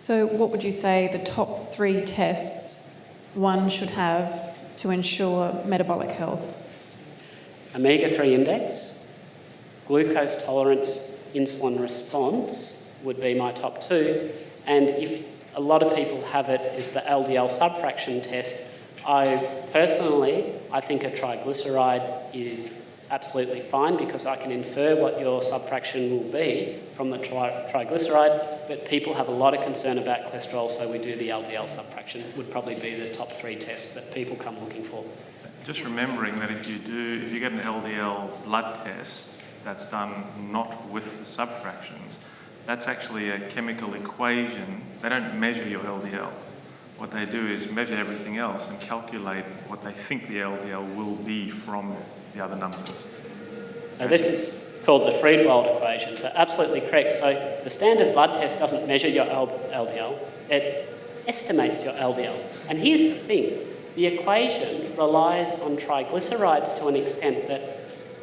So what would you say the top 3 tests one should have to ensure metabolic health? Omega-3 index, glucose tolerance, insulin response would be my top 2. And if a lot of people have it, is the LDL subfraction test. I think a triglyceride is absolutely fine because I can infer what your subfraction will be from the triglyceride, but people have a lot of concern about cholesterol, so we do the LDL subfraction. Would probably be the top 3 tests that people come looking for. Just remembering that if you get an LDL blood test that's done not with the subfractions, that's actually a chemical equation. They don't measure your LDL. What they do is measure everything else and calculate what they think the LDL will be from the other numbers. So this is called the Friedwald equation. So absolutely correct. So the standard blood test doesn't measure your LDL. It estimates your LDL. And here's the thing. The equation relies on triglycerides to an extent that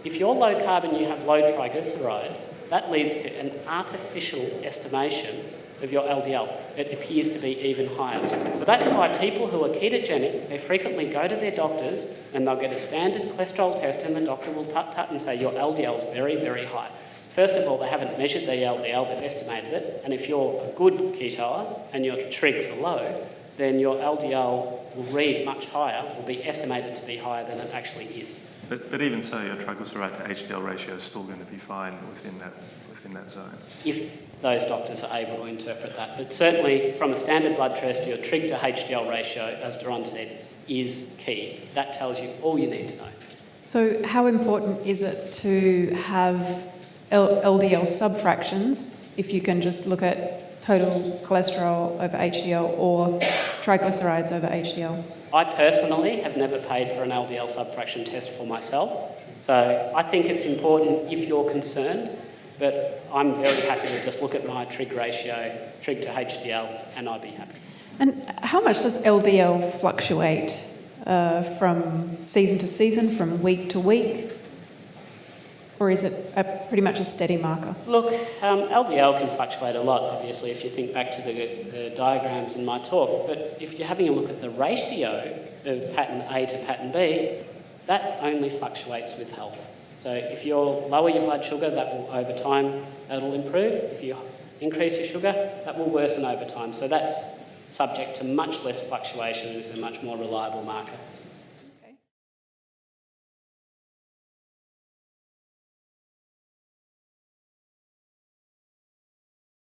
if you're low carb and you have low triglycerides, that leads to an artificial estimation of your LDL. It appears to be even higher. So that's why people who are ketogenic, they frequently go to their doctors and they'll get a standard cholesterol test and the doctor will tut-tut and say your LDL is very, very high. First of all, they haven't measured the LDL, they've estimated it, and if you're a good ketoer and your trigs are low, then your LDL will read much higher, will be estimated to be higher than it actually is. But even so, your triglyceride to HDL ratio is still going to be fine within that zone. If those doctors are able to interpret that. But certainly from a standard blood test, your trig to HDL ratio, as Doron said, is key. That tells you all you need to know. So how important is it to have LDL subfractions if you can just look at total cholesterol over HDL or triglycerides over HDL? I personally have never paid for an LDL subfraction test for myself, so I think it's important if you're concerned, but I'm very happy to just look at my trig ratio, trig to HDL, and I'd be happy. And how much does LDL fluctuate from season to season, from week to week? Or is it pretty much a steady marker? Look, LDL can fluctuate a lot, obviously, if you think back to the diagrams in my talk. But if you're having a look at the ratio of pattern A to pattern B, that only fluctuates with health. So if you lower your blood sugar, that will, over time, that'll improve. If you increase your sugar, that will worsen over time. So that's subject to much less fluctuation and is a much more reliable marker.